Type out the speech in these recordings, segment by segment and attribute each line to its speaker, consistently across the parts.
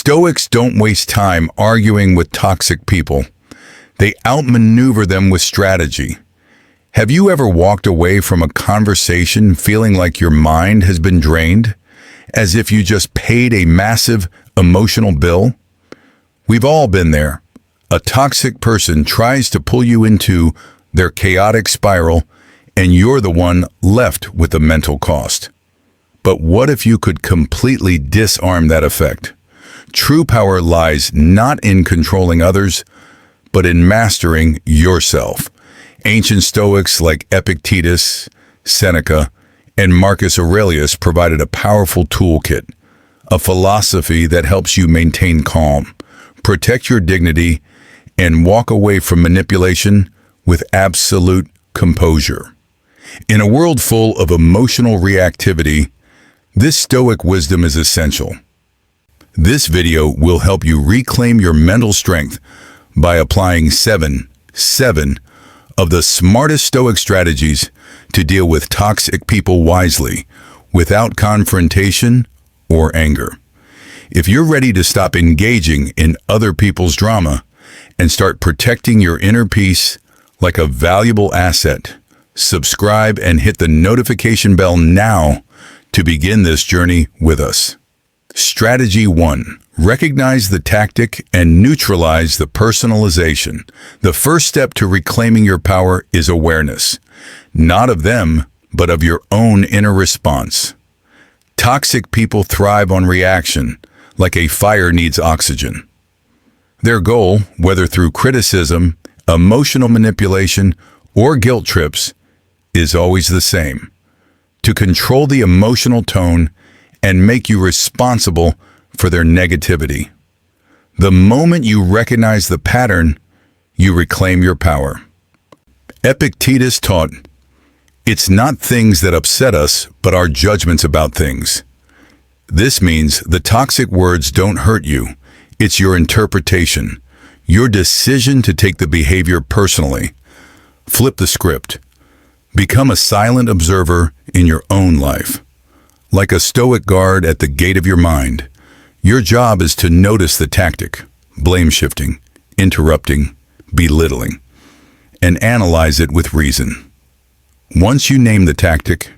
Speaker 1: Stoics don't waste time arguing with toxic people. They outmaneuver them with strategy. Have you ever walked away from a conversation feeling like your mind has been drained? As if you just paid a massive emotional bill? We've all been there. A toxic person tries to pull you into their chaotic spiral, and you're the one left with the mental cost. But what if you could completely disarm that effect? True power lies not in controlling others, but in mastering yourself. Ancient Stoics like Epictetus, Seneca, and Marcus Aurelius provided a powerful toolkit, a philosophy that helps you maintain calm, protect your dignity, and walk away from manipulation with absolute composure. In a world full of emotional reactivity, this Stoic wisdom is essential. This video will help you reclaim your mental strength by applying seven of the smartest Stoic strategies to deal with toxic people wisely, without confrontation or anger. If you're ready to stop engaging in other people's drama and start protecting your inner peace like a valuable asset, subscribe and hit the notification bell now to begin this journey with us. Strategy 1. Recognize the tactic and neutralize the personalization. The first step to reclaiming your power is awareness, not of them, but of your own inner response. Toxic people thrive on reaction, like a fire needs oxygen. Their goal, whether through criticism, emotional manipulation, or guilt trips, is always the same: to control the emotional tone and make you responsible for their negativity. The moment you recognize the pattern, you reclaim your power. Epictetus taught, "It's not things that upset us, but our judgments about things." This means the toxic words don't hurt you. It's your interpretation, your decision to take the behavior personally. Flip the script. Become a silent observer in your own life. Like a Stoic guard at the gate of your mind, your job is to notice the tactic, blame shifting, interrupting, belittling, and analyze it with reason. Once you name the tactic,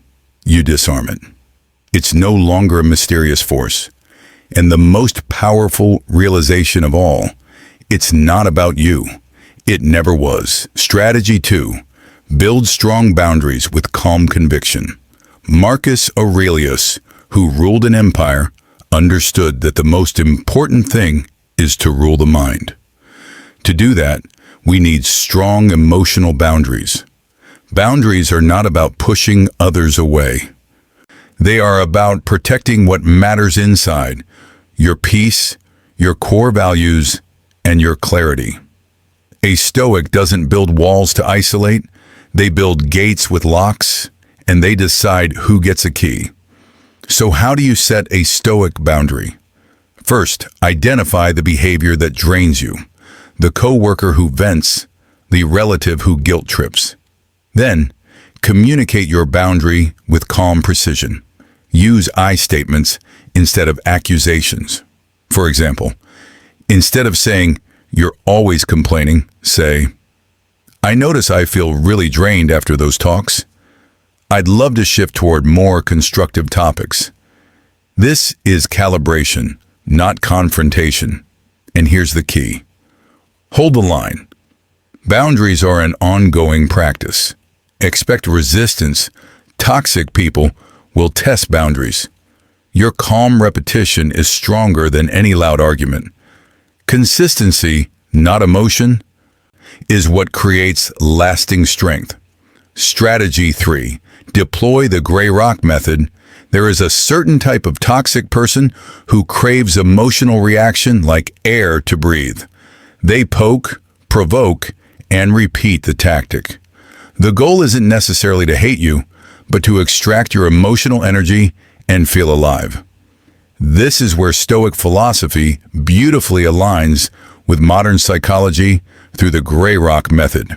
Speaker 1: you disarm it. It's no longer a mysterious force. And the most powerful realization of all, it's not about you. It never was. Strategy 2. Build strong boundaries with calm conviction. Marcus Aurelius, who ruled an empire, understood that the most important thing is to rule the mind. To do that, we need strong emotional boundaries. Boundaries are not about pushing others away. They are about protecting what matters inside: your peace, your core values, and your clarity. A Stoic doesn't build walls to isolate. They build gates with locks, and they decide who gets a key. So how do you set a Stoic boundary? First, identify the behavior that drains you: the coworker who vents, the relative who guilt trips. Then, communicate your boundary with calm precision. Use I statements instead of accusations. For example, instead of saying, "You're always complaining," say, "I notice I feel really drained after those talks. I'd love to shift toward more constructive topics." This is calibration, not confrontation. And here's the key. Hold the line. Boundaries are an ongoing practice. Expect resistance. Toxic people will test boundaries. Your calm repetition is stronger than any loud argument. Consistency, not emotion, is what creates lasting strength. Strategy 3. Deploy the gray rock method. There is a certain type of toxic person who craves emotional reaction like air to breathe. They poke, provoke, and repeat the tactic. The goal isn't necessarily to hate you, but to extract your emotional energy and feel alive. This is where Stoic philosophy beautifully aligns with modern psychology through the gray rock method.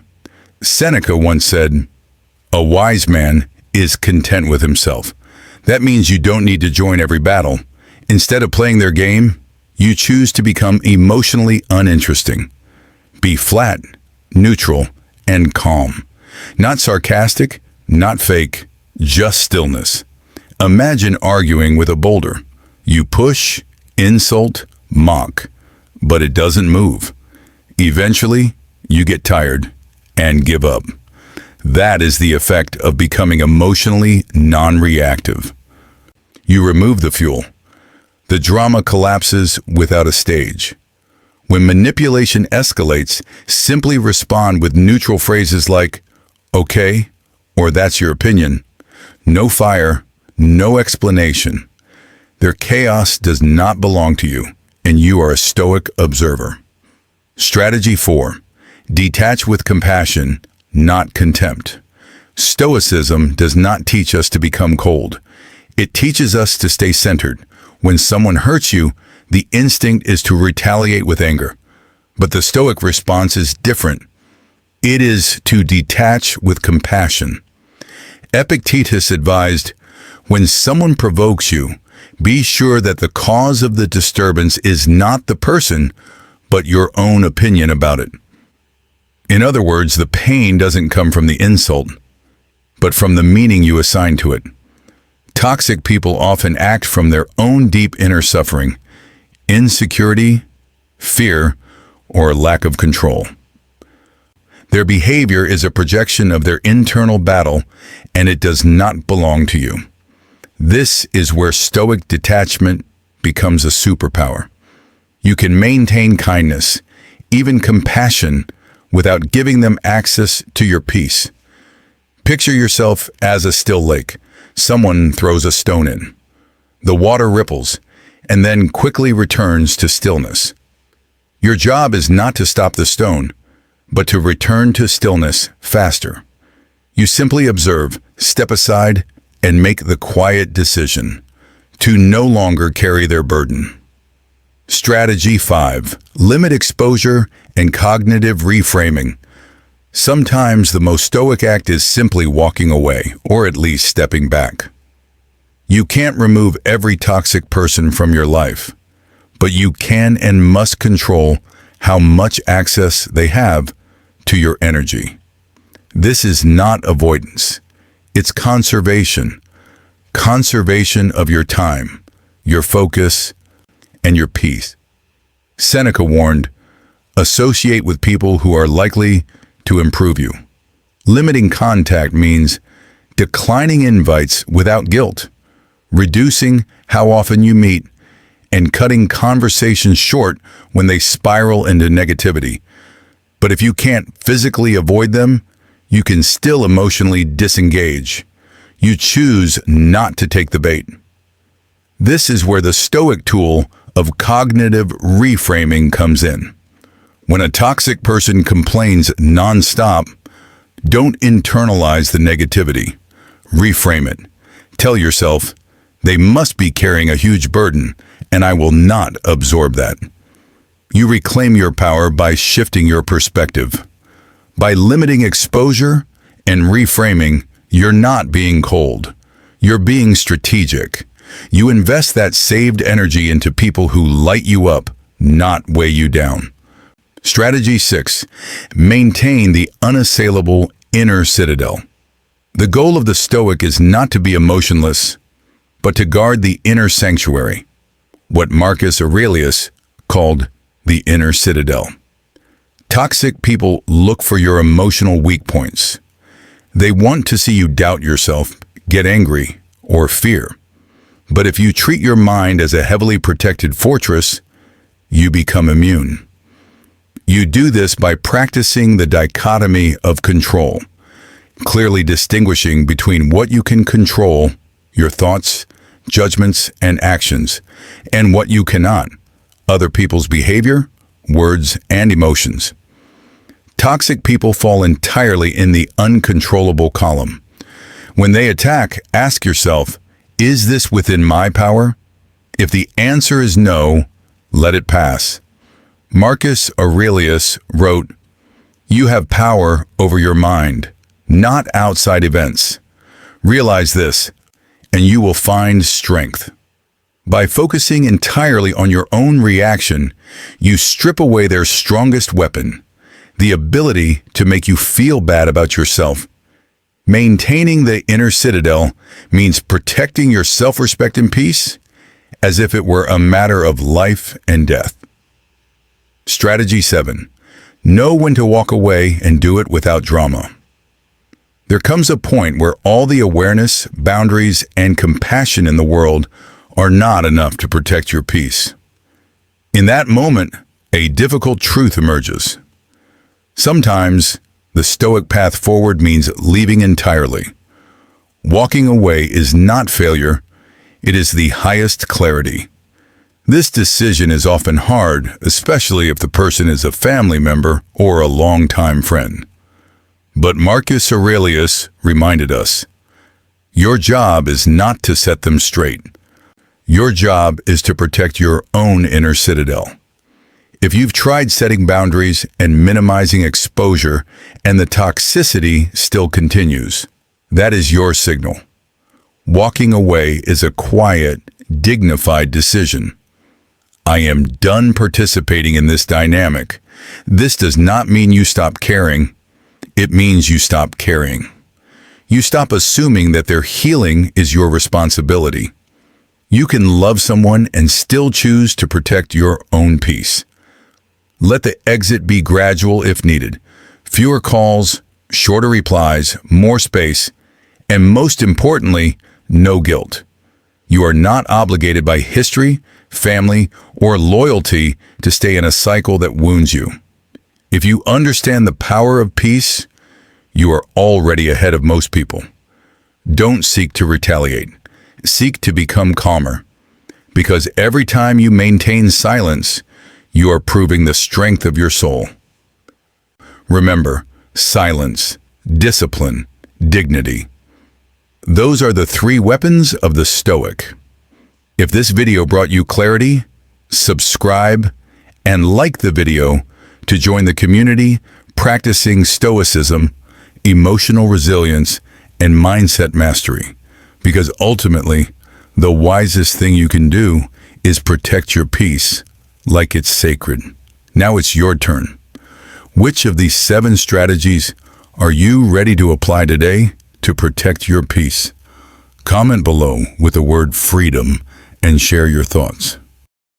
Speaker 1: Seneca once said, "A wise man is content with himself." That means you don't need to join every battle. Instead of playing their game, You choose to become emotionally uninteresting. Be flat, neutral, and calm. Not sarcastic, not fake, just stillness. Imagine arguing with a boulder. You push, insult, mock, but it doesn't move. Eventually, you get tired and give up. That is the effect of becoming emotionally non-reactive. You remove the fuel. The drama collapses without a stage. When manipulation escalates, simply respond with neutral phrases like, "Okay," or "That's your opinion." No fire, no explanation. Their chaos does not belong to you, and you are a stoic observer. Strategy 4. Detach with compassion, not contempt. Stoicism does not teach us to become cold. It teaches us to stay centered. When someone hurts you, the instinct is to retaliate with anger. But the Stoic response is different. It is to detach with compassion. Epictetus advised, when someone provokes you, be sure that the cause of the disturbance is not the person, but your own opinion about it. In other words, the pain doesn't come from the insult, but from the meaning you assign to it. Toxic people often act from their own deep inner suffering, insecurity, fear, or lack of control. Their behavior is a projection of their internal battle, and it does not belong to you. This is where Stoic detachment becomes a superpower. You can maintain kindness, even compassion, without giving them access to your peace. Picture yourself as a still lake. Someone throws a stone in. The water ripples, and then quickly returns to stillness. Your job is not to stop the stone, but to return to stillness faster. You simply observe, step aside, and make the quiet decision to no longer carry their burden. Strategy 5. Limit exposure and cognitive reframing. Sometimes the most stoic act is simply walking away, or at least stepping back. You can't remove every toxic person from your life, but you can and must control how much access they have to your energy. This is not avoidance. It's conservation. Conservation of your time, your focus, and your peace. Seneca warned, associate with people who are likely to improve you. Limiting contact means declining invites without guilt, reducing how often you meet, and cutting conversations short when they spiral into negativity. But if you can't physically avoid them, you can still emotionally disengage. You choose not to take the bait. This is where the Stoic tool of cognitive reframing comes in. When a toxic person complains nonstop, don't internalize the negativity. Reframe it. Tell yourself, they must be carrying a huge burden, and I will not absorb that. You reclaim your power by shifting your perspective. By limiting exposure and reframing, you're not being cold. You're being strategic. You invest that saved energy into people who light you up, not weigh you down. Strategy 6. Maintain the unassailable inner citadel. The goal of the Stoic is not to be emotionless, but to guard the inner sanctuary, what Marcus Aurelius called the inner citadel. Toxic people look for your emotional weak points. They want to see you doubt yourself, get angry, or fear. But if you treat your mind as a heavily protected fortress, you become immune. You do this by practicing the dichotomy of control, clearly distinguishing between what you can control, your thoughts, judgments, and actions, and what you cannot, other people's behavior, words, and emotions. Toxic people fall entirely in the uncontrollable column. When they attack, ask yourself, is this within my power? If the answer is no, let it pass. Marcus Aurelius wrote, "You have power over your mind, not outside events. Realize this, and you will find strength." By focusing entirely on your own reaction, you strip away their strongest weapon, the ability to make you feel bad about yourself. Maintaining the inner citadel means protecting your self-respect and peace as if it were a matter of life and death. Strategy 7. Know when to walk away and do it without drama. There comes a point where all the awareness, boundaries, and compassion in the world are not enough to protect your peace. In that moment, a difficult truth emerges. Sometimes, the Stoic path forward means leaving entirely. Walking away is not failure, it is the highest clarity. This decision is often hard, especially if the person is a family member or a longtime friend. But Marcus Aurelius reminded us, your job is not to set them straight. Your job is to protect your own inner citadel. If you've tried setting boundaries and minimizing exposure and the toxicity still continues, that is your signal. Walking away is a quiet, dignified decision. I am done participating in this dynamic. This does not mean you stop caring. It means you stop carrying. You stop assuming that their healing is your responsibility. You can love someone and still choose to protect your own peace. Let the exit be gradual if needed. Fewer calls, shorter replies, more space, and most importantly, no guilt. You are not obligated by history, family, or loyalty to stay in a cycle that wounds you. If you understand the power of peace, you are already ahead of most people. Don't seek to retaliate. Seek to become calmer. Because every time you maintain silence, you are proving the strength of your soul. Remember, silence, discipline, dignity. Those are the 3 weapons of the Stoic. If this video brought you clarity, subscribe and like the video to join the community practicing Stoicism, emotional resilience, and mindset mastery. Because ultimately, the wisest thing you can do is protect your peace like it's sacred. Now it's your turn. Which of these 7 strategies are you ready to apply today to protect your peace? Comment below with the word freedom and share your thoughts.